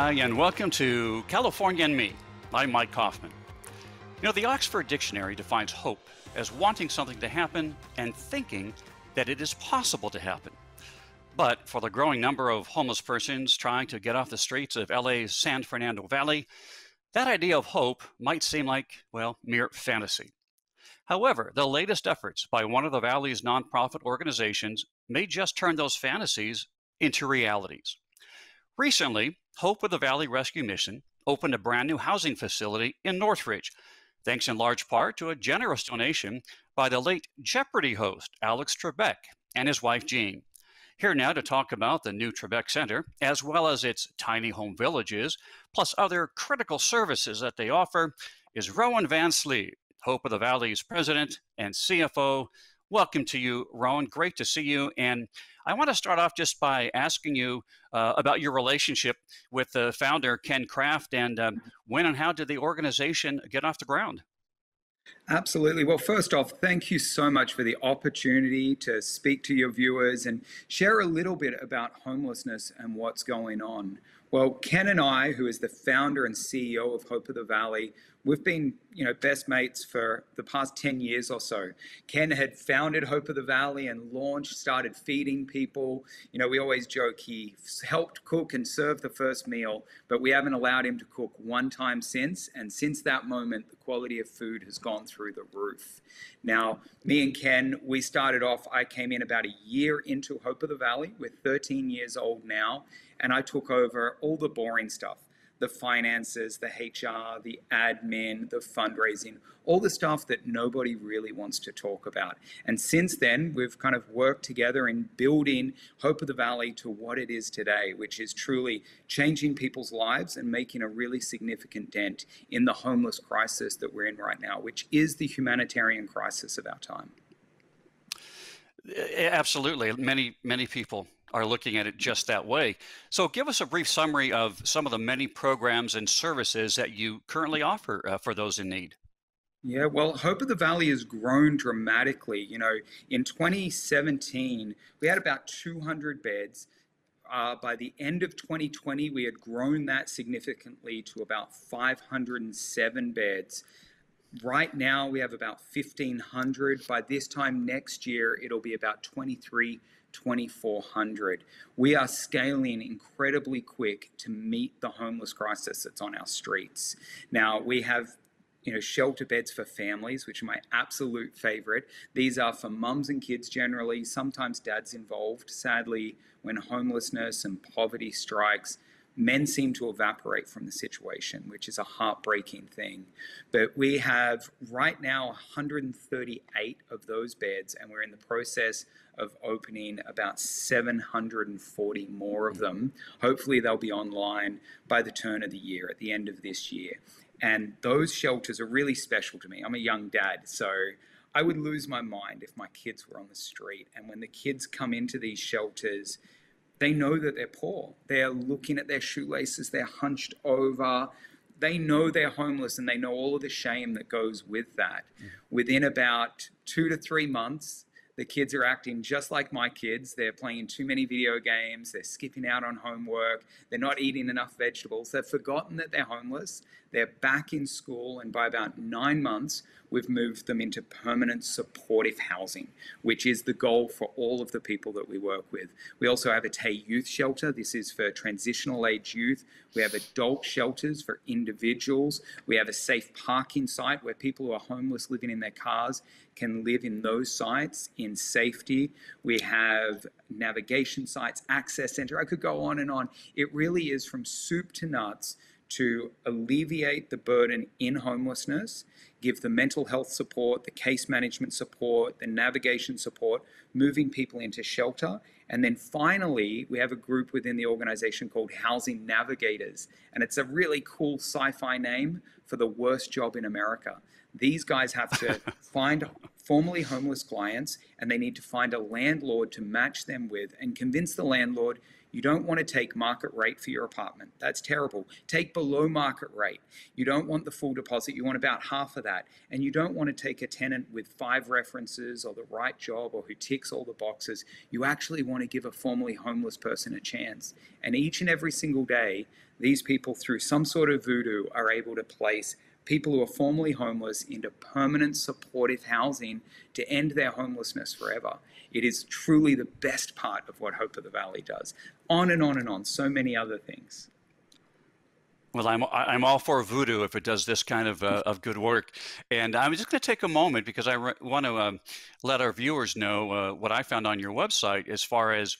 Hi, and welcome to California and Me. I'm Mike Kaufman. You know, the Oxford Dictionary defines hope as wanting something to happen and thinking that it is possible to happen. But for the growing number of homeless persons trying to get off the streets of LA's San Fernando Valley, that idea of hope might seem like, well, mere fantasy. However, the latest efforts by one of the Valley's nonprofit organizations may just turn those fantasies into realities. Recently, Hope of the Valley Rescue Mission opened a brand new housing facility in Northridge, thanks in large part to a generous donation by the late Jeopardy host Alex Trebek and his wife Jean. Here now to talk about the new Trebek Center, as well as its tiny home villages, plus other critical services that they offer, is Rowan Van Sleeve, Hope of the Valley's president and CFO. Welcome to you, Rowan. Great to see you. And I want to start off just by asking you about your relationship with the founder, Ken Kraft, and when and how did the organization get off the ground? Absolutely. Well, first off, thank you so much for the opportunity to speak to your viewers and share a little bit about homelessness and what's going on. Well, Ken and I, who is the founder and CEO of Hope of the Valley, we've been, best mates for the past 10 years or so. Ken had founded Hope of the Valley and started feeding people. We always joke he helped cook and serve the first meal, but we haven't allowed him to cook one time since. And since that moment, the quality of food has gone through the roof. Now, me and Ken, we started off, I came in about a year into Hope of the Valley. We're 13 years old now, and I took over all the boring stuff. The finances, the HR, the admin, the fundraising, all the stuff that nobody really wants to talk about. And since then, we've kind of worked together in building Hope of the Valley to what it is today, which is truly changing people's lives and making a really significant dent in the homeless crisis that we're in right now, which is the humanitarian crisis of our time. Absolutely. Many people are looking at it just that way. So give us a brief summary of some of the many programs and services that you currently offer for those in need. Yeah, well, Hope of the Valley has grown dramatically. In 2017, we had about 200 beds. By the end of 2020, we had grown that significantly to about 507 beds. Right now, we have about 1,500. By this time next year, it'll be about 2,400. We are scaling incredibly quick to meet the homeless crisis that's on our streets. Now, we have shelter beds for families, which are my absolute favorite. These are for mums and kids generally, sometimes dads involved. Sadly, when homelessness and poverty strikes, men seem to evaporate from the situation, which is a heartbreaking thing. But we have right now 138 of those beds, and we're in the process of opening about 740 more of them. Hopefully they'll be online by the turn of the year, at the end of this year. And those shelters are really special to me. I'm a young dad, so I would lose my mind if my kids were on the street. And when the kids come into these shelters, they know that they're poor. They're looking at their shoelaces, they're hunched over. They know they're homeless and they know all of the shame that goes with that. Within about 2 to 3 months, the kids are acting just like my kids. They're playing too many video games. They're skipping out on homework. They're not eating enough vegetables. They've forgotten that they're homeless. They're back in school. And by about 9 months, we've moved them into permanent supportive housing, which is the goal for all of the people that we work with. We also have a Tay Youth Shelter. This is for transitional age youth. We have adult shelters for individuals. We have a safe parking site where people who are homeless living in their cars can live in those sites in safety. We have navigation sites, access center. I could go on and on. It really is from soup to nuts to alleviate the burden in homelessness, give the mental health support, the case management support, the navigation support, moving people into shelter. And then finally, we have a group within the organization called Housing Navigators. And it's a really cool sci-fi name for the worst job in America. These guys have to find formerly homeless clients, and they need to find a landlord to match them with and convince the landlord you don't want to take market rate for your apartment. That's terrible. Take below market rate. You don't want the full deposit. You want about half of that. And you don't want to take a tenant with 5 references or the right job or who ticks all the boxes. You actually want to give a formerly homeless person a chance. And each and every single day, these people, through some sort of voodoo, are able to place people who are formerly homeless into permanent supportive housing to end their homelessness forever. It is truly the best part of what Hope of the Valley does. On and on and on, so many other things. Well, I'm all for voodoo if it does this kind of good work. And I'm just going to take a moment because I want to let our viewers know what I found on your website as far as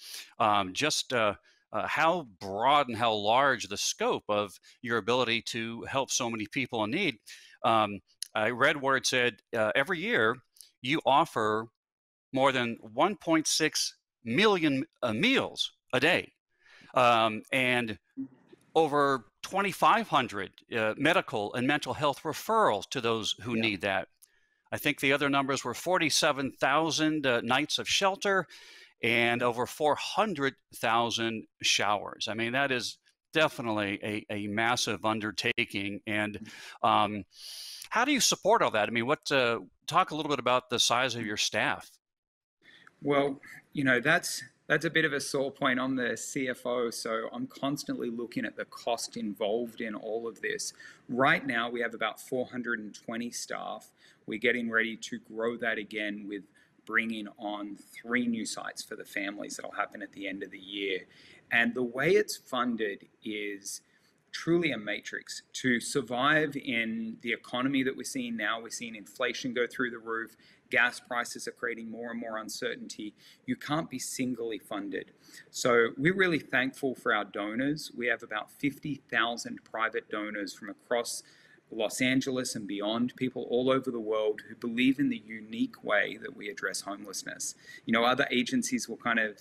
just how broad and how large the scope of your ability to help so many people in need. I read where it said every year you offer more than 1.6 million meals a day, and over 2,500 medical and mental health referrals to those who need that. I think the other numbers were 47,000 nights of shelter and over 400,000 showers. I mean, that is definitely a massive undertaking. And how do you support all that? I mean, talk a little bit about the size of your staff. Well, you know, that's a bit of a sore point. I'm the CFO, so I'm constantly looking at the cost involved in all of this. Right now, we have about 420 staff. We're getting ready to grow that again with bringing on 3 new sites for the families that'll happen at the end of the year. And the way it's funded is truly a matrix. To survive in the economy that we're seeing now, we're seeing inflation go through the roof, gas prices are creating more and more uncertainty. You can't be singly funded. So we're really thankful for our donors. We have about 50,000 private donors from across Los Angeles and beyond, people all over the world who believe in the unique way that we address homelessness. You know, other agencies will kind of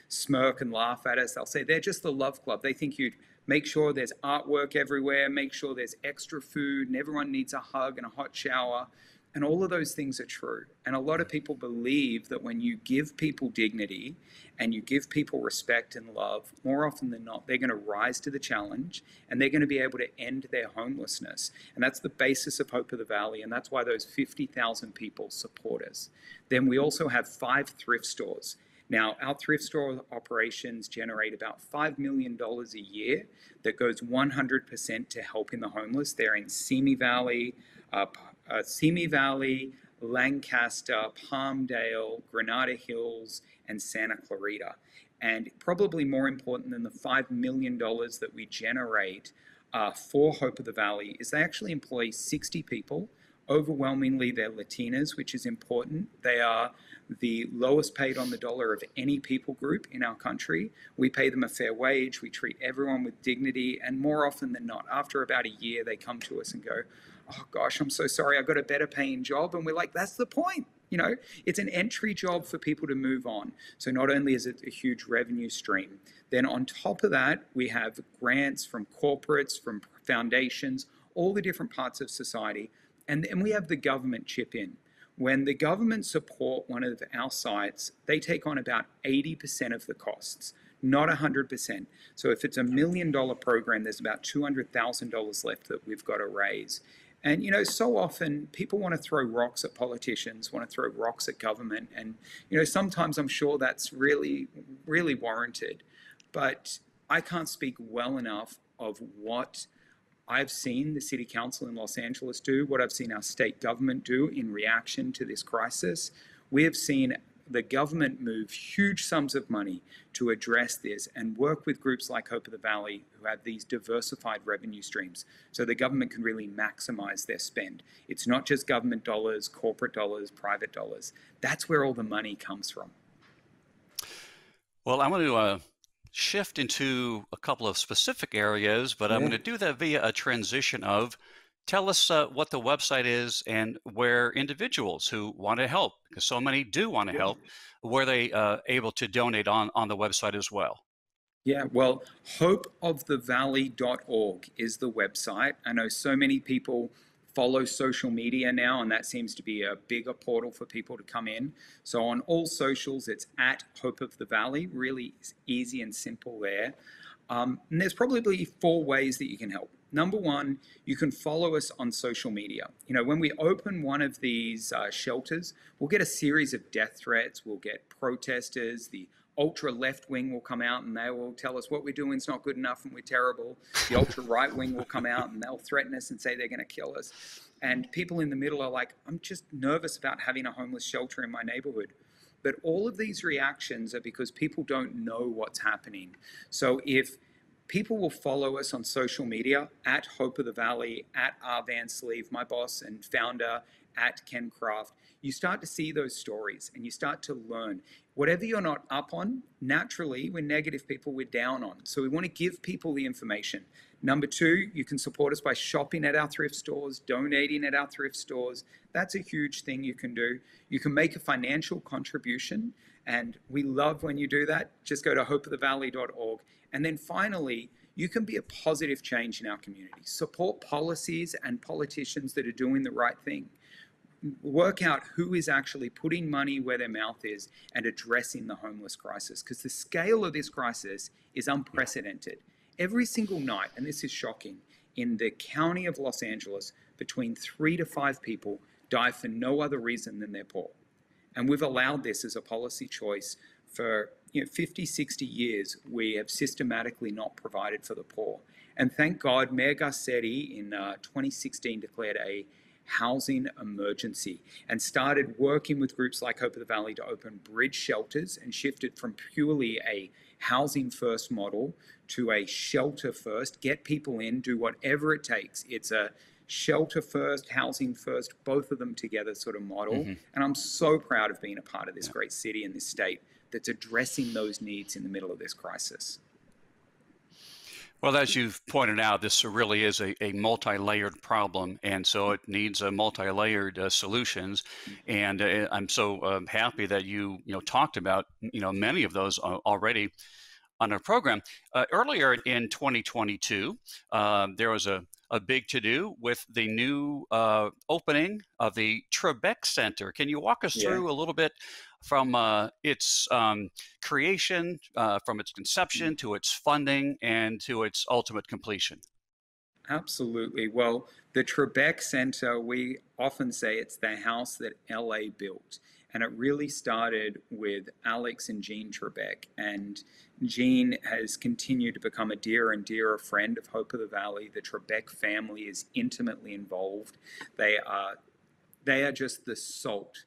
smirk and laugh at us. They'll say they're just the love club. They think you'd make sure there's artwork everywhere, make sure there's extra food, and everyone needs a hug and a hot shower. And all of those things are true. And a lot of people believe that when you give people dignity and you give people respect and love, more often than not, they're going to rise to the challenge and they're going to be able to end their homelessness. And that's the basis of Hope of the Valley. And that's why those 50,000 people support us. Then we also have 5 thrift stores. Now, our thrift store operations generate about $5 million a year that goes 100% to helping the homeless. They're in Simi Valley, Lancaster, Palmdale, Granada Hills, and Santa Clarita. And probably more important than the $5 million that we generate for Hope of the Valley is they actually employ 60 people. Overwhelmingly, they're Latinas, which is important. They are the lowest paid on the dollar of any people group in our country. We pay them a fair wage. We treat everyone with dignity. And more often than not, after about a year, they come to us and go, oh gosh, I'm so sorry, I got a better paying job. And we're like, that's the point. You know, it's an entry job for people to move on. So not only is it a huge revenue stream, then on top of that, we have grants from corporates, from foundations, all the different parts of society. And then we have the government chip in. When the government support one of our sites, they take on about 80% of the costs, not 100%. So if it's $1 million program, there's about $200,000 left that we've got to raise. And, you know, so often people want to throw rocks at politicians, want to throw rocks at government. And, you know, sometimes I'm sure that's really, really warranted. But I can't speak well enough of what I've seen the City Council in Los Angeles do, what I've seen our state government do in reaction to this crisis. We have seen the government move huge sums of money to address this and work with groups like Hope of the Valley who have these diversified revenue streams so the government can really maximize their spend. It's not just government dollars, corporate dollars, private dollars. That's where all the money comes from. Well, I want to shift into a couple of specific areas, but I'm going to do that via a transition of tell us what the website is and where individuals who want to help, because so many do want to help, where they able to donate on the website as well. Yeah, well, hopeofthevalley.org is the website. I know so many people follow social media now, and that seems to be a bigger portal for people to come in. So on all socials, it's at Hope of the Valley, really easy and simple there. And there's probably 4 ways that you can help. Number one, you can follow us on social media. You know, when we open one of these shelters, we'll get a series of death threats, we'll get protesters, the ultra left wing will come out and they will tell us what we're doing is not good enough and we're terrible. The ultra right wing will come out and they'll threaten us and say they're going to kill us. And people in the middle are like, I'm just nervous about having a homeless shelter in my neighborhood. But all of these reactions are because people don't know what's happening. So if people will follow us on social media at Hope of the Valley, at R. Van Sleeve, my boss and founder, at Ken Craft, you start to see those stories and you start to learn. Whatever you're not up on, naturally, we're negative people, we're down on. So we want to give people the information. Number 2, you can support us by shopping at our thrift stores, donating at our thrift stores. That's a huge thing you can do. You can make a financial contribution, and we love when you do that. Just go to hopeofthevalley.org. And then finally, you can be a positive change in our community. Support policies and politicians that are doing the right thing. Work out who is actually putting money where their mouth is and addressing the homeless crisis, because the scale of this crisis is unprecedented. Every single night, and this is shocking, in the county of Los Angeles, between 3 to 5 people die for no other reason than they're poor. And we've allowed this as a policy choice for 50, 60 years. We have systematically not provided for the poor. And thank God, Mayor Garcetti in 2016 declared a housing emergency and started working with groups like Hope of the Valley to open bridge shelters and shifted from purely a housing first model to a shelter first, get people in, do whatever it takes. It's a shelter first, housing first, both of them together sort of model. And I'm so proud of being a part of this great city and this state that's addressing those needs in the middle of this crisis. Well, as you've pointed out, this really is a multi-layered problem, and so it needs a multi-layered solutions. And I'm so happy that you talked about many of those already on our program. Earlier in 2022, there was a big to-do with the new opening of the Trebek Center. Can you walk us through a little bit from its creation, from its conception to its funding and to its ultimate completion? Absolutely. Well, the Trebek Center, we often say it's the house that LA built. And it really started with Alex and Jean Trebek. And Jean has continued to become a dearer and dearer friend of Hope of the Valley. The Trebek family is intimately involved. They are just the salt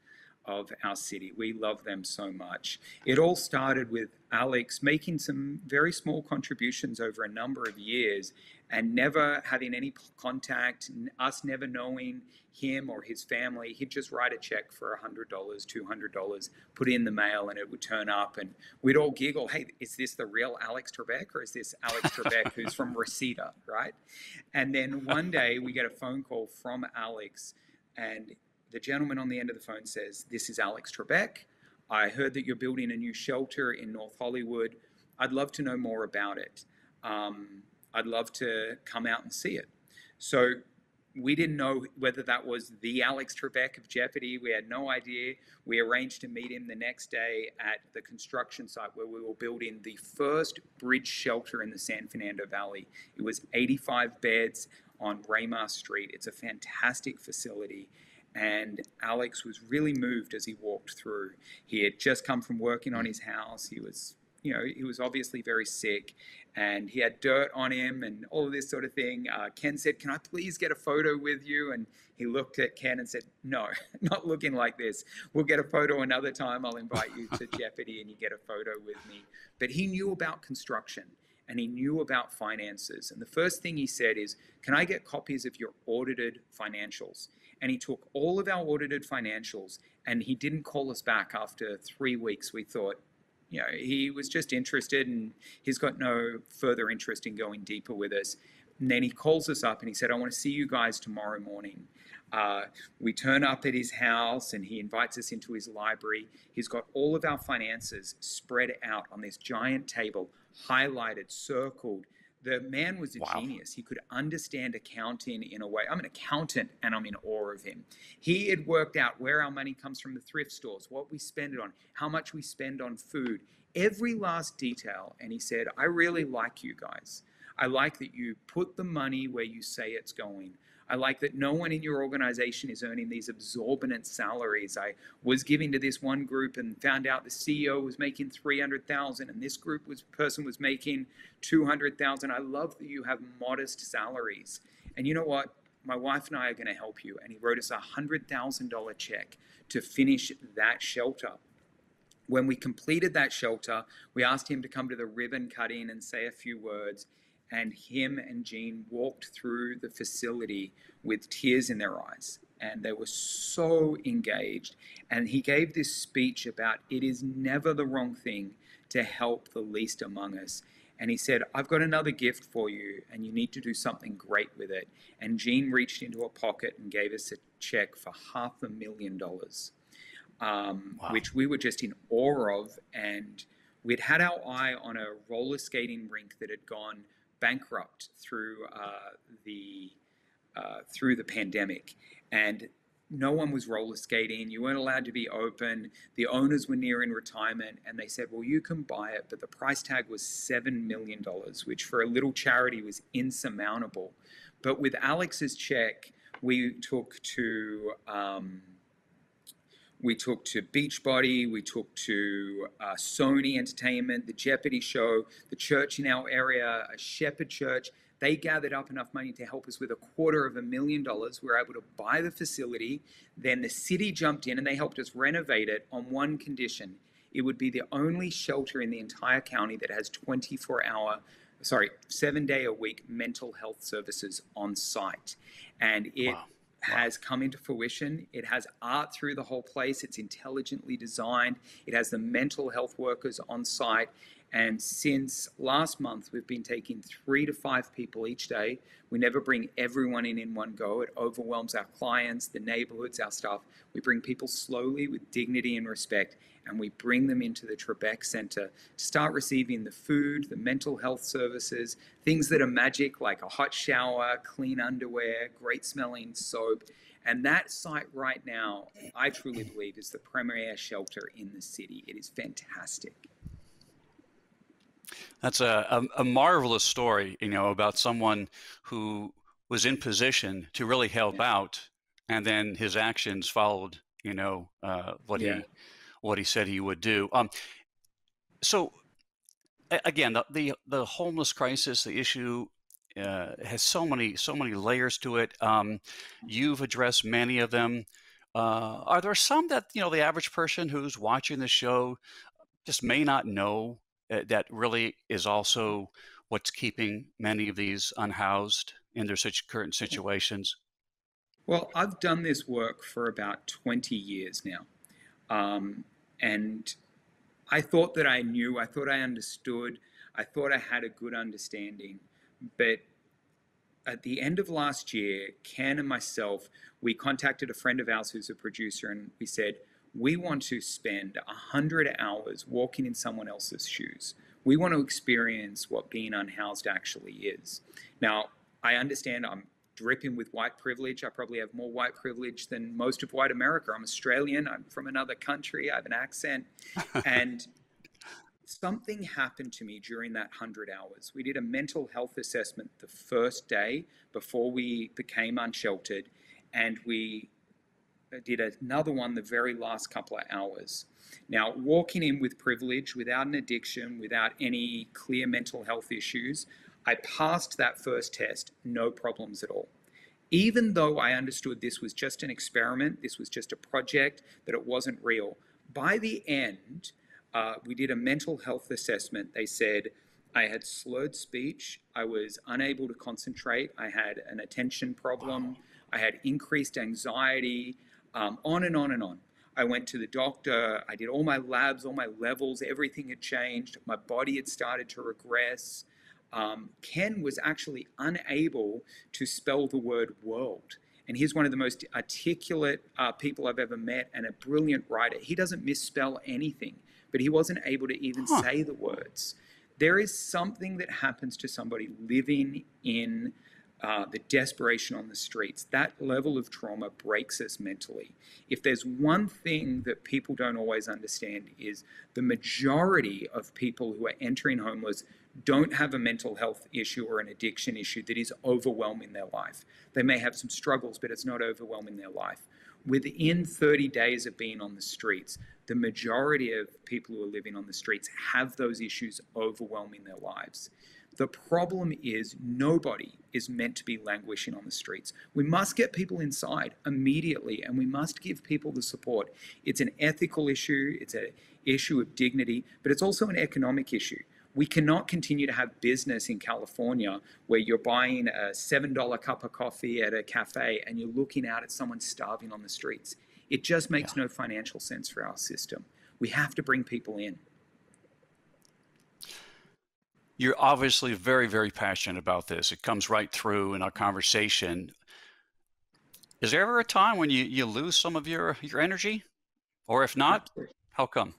of our city. We love them so much. It all started with Alex making some very small contributions over a number of years and never having any contact, us never knowing him or his family. He'd just write a check for $100, $200, put it in the mail, and it would turn up. And we'd all giggle, hey, is this the real Alex Trebek, or is this Alex Trebek who's from Reseda, right? And then one day we get a phone call from Alex, and the gentleman on the end of the phone says, this is Alex Trebek. I heard that you're building a new shelter in North Hollywood. I'd love to know more about it. I'd love to come out and see it. So we didn't know whether that was the Alex Trebek of Jeopardy. We had no idea. We arranged to meet him the next day at the construction site where we were building the first bridge shelter in the San Fernando Valley. It was 85 beds on Raymar Street. It's a fantastic facility. And Alex was really moved as he walked through. He had just come from working on his house. He was obviously very sick, and he had dirt on him and all of this sort of thing. Ken said, can I please get a photo with you? And he looked at Ken and said, no, not looking like this. We'll get a photo another time. I'll invite you to Jeopardy and you get a photo with me. But he knew about construction and he knew about finances. And the first thing he said is, can I get copies of your audited financials? And he took all of our audited financials, and he didn't call us back after 3 weeks. We thought, he was just interested, and he's got no further interest in going deeper with us. And then he calls us up and he said, I want to see you guys tomorrow morning. We turn up at his house and he invites us into his library. He's got all of our finances spread out on this giant table, highlighted, circled. The man was a Wow. genius. He could understand accounting in a way. I'm an accountant and I'm in awe of him. He had worked out where our money comes from, the thrift stores, what we spend it on, how much we spend on food, every last detail. And he said, I really like you guys. I like that you put the money where you say it's going. I like that no one in your organization is earning these exorbitant salaries. I was giving to this one group and found out the CEO was making 300,000 and this person was making 200,000. I love that you have modest salaries. And you know what? My wife and I are going to help you. And he wrote us a $100,000 check to finish that shelter. When we completed that shelter, we asked him to come to the ribbon cutting and say a few words. And him and Jean walked through the facility with tears in their eyes. And they were so engaged. And he gave this speech about it is never the wrong thing to help the least among us. And he said, I've got another gift for you, and you need to do something great with it. And Jean reached into a pocket and gave us a check for $500,000, Wow. which we were just in awe of. And we'd had our eye on a roller skating rink that had gone bankrupt through the pandemic, and no one was roller skating. You weren't allowed to be open. The owners were nearing retirement, and they said, well, you can buy it, but the price tag was $7 million, which for a little charity was insurmountable. But with Alex's check, we took to Beachbody, we took to Sony Entertainment, the Jeopardy show, the church in our area, a shepherd church. They gathered up enough money to help us with $250,000. We were able to buy the facility. Then the city jumped in and they helped us renovate it on one condition. It would be the only shelter in the entire county that has 7-day-a-week mental health services on site. And it has come into fruition. It has art through the whole place. It's intelligently designed. It has the mental health workers on site. And since last month, we've been taking 3 to 5 people each day. We never bring everyone in one go. It overwhelms our clients, the neighborhoods, our staff. We bring people slowly with dignity and respect, and we bring them into the Trebek Center to start receiving the food, the mental health services, things that are magic like a hot shower, clean underwear, great smelling soap. And that site right now, I truly believe, is the premier shelter in the city. It is fantastic. That's a marvelous story, about someone who was in position to really help out, and then his actions followed, what he said he would do. So again, the homeless crisis, the issue has so many layers to it. You've addressed many of them. Are there some that the average person who's watching the show just may not know? That really is also what's keeping many of these unhoused in their current situations? Well, I've done this work for about 20 years now. And I thought that I knew, I thought I understood, I thought I had a good understanding. But at the end of last year, Ken and myself, we contacted a friend of ours who's a producer, and we said, we want to spend 100 hours walking in someone else's shoes. We want to experience what being unhoused actually is. Now, I understand I'm dripping with white privilege. I probably have more white privilege than most of white America. I'm Australian. I'm from another country. I have an accent. And something happened to me during that 100 hours. We did a mental health assessment the first day before we became unsheltered, and we did another one the very last couple of hours. Now, walking in with privilege, without an addiction, without any clear mental health issues, I passed that first test, no problems at all. Even though I understood this was just an experiment, this was just a project, that it wasn't real. By the end, we did a mental health assessment. They said I had slurred speech, I was unable to concentrate, I had an attention problem, I had increased anxiety, on and on and on. I went to the doctor, I did all my labs, all my levels, everything had changed, my body had started to regress. Ken was actually unable to spell the word world. And he's one of the most articulate people I've ever met, and a brilliant writer. He doesn't misspell anything, but he wasn't able to even say the words. There is something that happens to somebody living in the desperation on the streets. That level of trauma breaks us mentally. If there's one thing that people don't always understand is the majority of people who are entering homeless don't have a mental health issue or an addiction issue that is overwhelming their life. They may have some struggles, but it's not overwhelming their life. Within 30 days of being on the streets, the majority of people who are living on the streets have those issues overwhelming their lives. The problem is nobody is meant to be languishing on the streets. We must get people inside immediately, and we must give people the support. It's an ethical issue, it's an issue of dignity, but it's also an economic issue. We cannot continue to have business in California where you're buying a $7 cup of coffee at a cafe and you're looking out at someone starving on the streets. It just makes no financial sense for our system. We have to bring people in. You're obviously very, very passionate about this. It comes right through in our conversation. Is there ever a time when you lose some of your energy? Or if not, how come?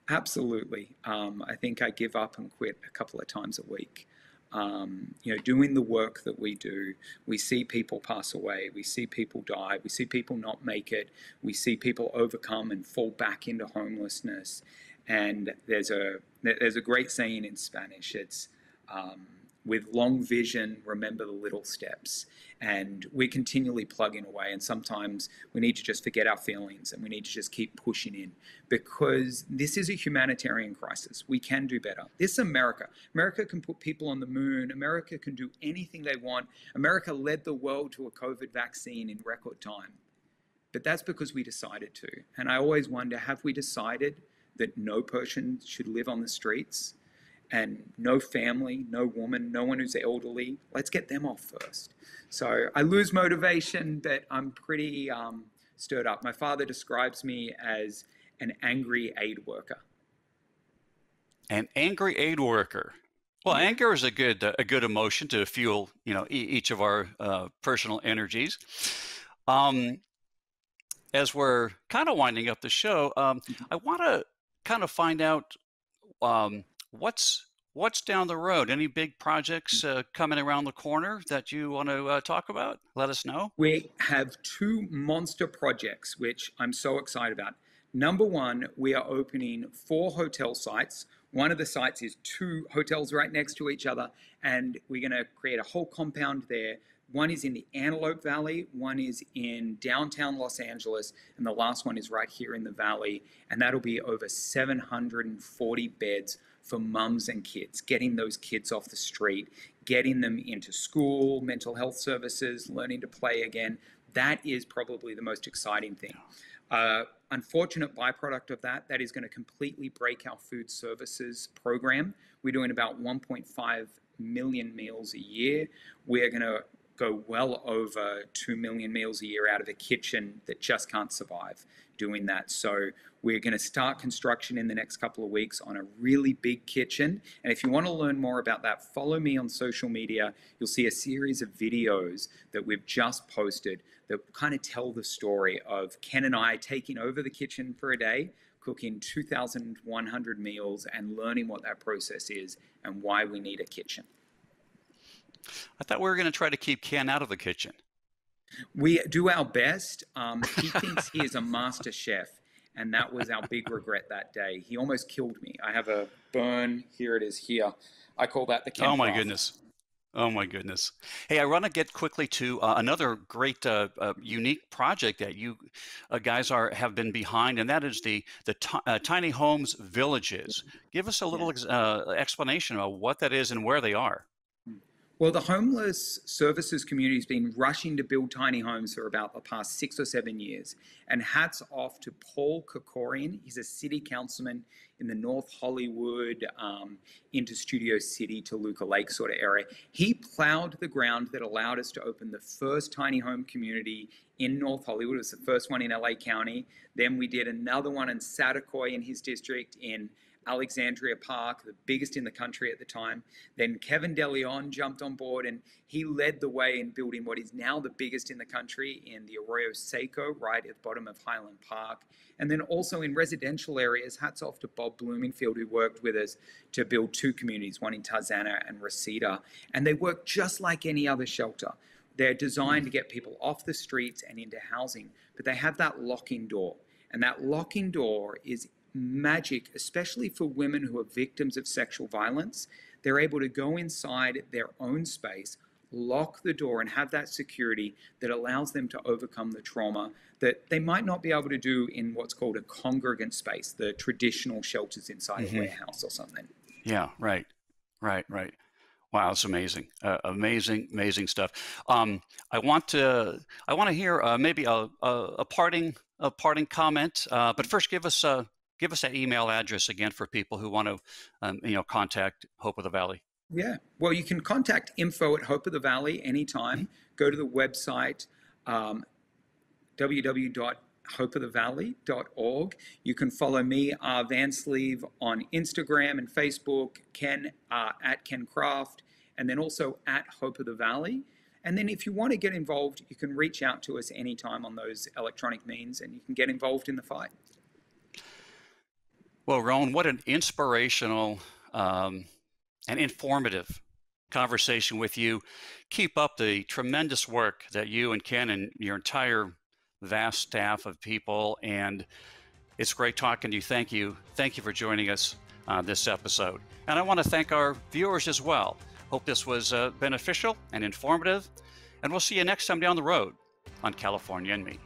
Absolutely. I think I give up and quit a couple of times a week. Doing the work that we do, we see people pass away, we see people die, we see people not make it, we see people overcome and fall back into homelessness. And there's a great saying in Spanish. It's with long vision, remember the little steps. And we're continually plugging away. And sometimes we need to just forget our feelings and we need to just keep pushing in, because this is a humanitarian crisis. We can do better. This is America. America can put people on the moon. America can do anything they want. America led the world to a COVID vaccine in record time. But that's because we decided to. And I always wonder, have we decided that no person should live on the streets? And no family, no woman, no one who's elderly, let's get them off first. So I lose motivation, but I'm pretty stirred up. My father describes me as an angry aid worker. An angry aid worker. Well, anger is a good emotion to fuel, each of our personal energies. As we're kind of winding up the show, I want to kind of find out what's down the road. Any big projects coming around the corner that you want to talk about? Let us know. We have two monster projects, which I'm so excited about. Number one, we are opening 4 hotel sites. One of the sites is 2 hotels right next to each other, and we're going to create a whole compound there. One is in the Antelope Valley, one is in downtown Los Angeles, and the last one is right here in the Valley. And that'll be over 740 beds for mums and kids, getting those kids off the street, getting them into school, mental health services, learning to play again. That is probably the most exciting thing. Unfortunate byproduct of that is going to completely break our food services program. We're doing about 1.5 million meals a year. We're going to go well over 2 million meals a year out of a kitchen that just can't survive doing that. So we're going to start construction in the next couple of weeks on a really big kitchen. And if you want to learn more about that, follow me on social media. You'll see a series of videos that we've just posted that kind of tell the story of Ken and I taking over the kitchen for a day, cooking 2,100 meals and learning what that process is and why we need a kitchen. I thought we were going to try to keep Ken out of the kitchen. We do our best. He thinks he is a master chef, and that was our big regret that day. He almost killed me. I have a burn. Here it is here. I call that the Ken. Oh, my goodness. Oh, my goodness. Hey, I want to get quickly to another great unique project that you guys have been behind, and that is the Tiny Homes Villages. Give us a little explanation about what that is and where they are. Well, the homeless services community has been rushing to build tiny homes for about the past 6 or 7 years. And hats off to Paul Kokorian. He's a city councilman in the North Hollywood into Studio City, Toluca Lake sort of area. He plowed the ground that allowed us to open the first tiny home community in North Hollywood. It was the first one in LA County. Then we did another one in Satakoy in his district in Alexandria Park, the biggest in the country at the time. Then Kevin DeLeon jumped on board and he led the way in building what is now the biggest in the country in the Arroyo Seco, right at the bottom of Highland Park. And then also in residential areas, hats off to Bob Bloomingfield, who worked with us to build 2 communities, one in Tarzana and Reseda. And they work just like any other shelter. They're designed to get people off the streets and into housing, but they have that lock-in door. And that lock-in door is magic, especially for women who are victims of sexual violence. They're able to go inside their own space, lock the door, and have that security that allows them to overcome the trauma that they might not be able to do in what's called a congregant space, the traditional shelters inside a warehouse or something. Yeah, right. Wow, it's amazing, amazing stuff. I want to hear maybe a parting comment, but first give us that email address again for people who want to contact Hope of the Valley. Yeah, well, you can contact info at Hope of the Valley anytime. Go to the website www.hopeofthevalley.org. You can follow me, Van Sleeve, on Instagram and Facebook, Ken at Ken Craft, and then also at Hope of the Valley. And then if you want to get involved, you can reach out to us anytime on those electronic means, and you can get involved in the fight. Well, Rowan, what an inspirational and informative conversation with you. Keep up the tremendous work that you and Ken and your entire vast staff of people, and it's great talking to you. Thank you for joining us on this episode. And I want to thank our viewers as well. Hope this was beneficial and informative, and we'll see you next time down the road on California and Me.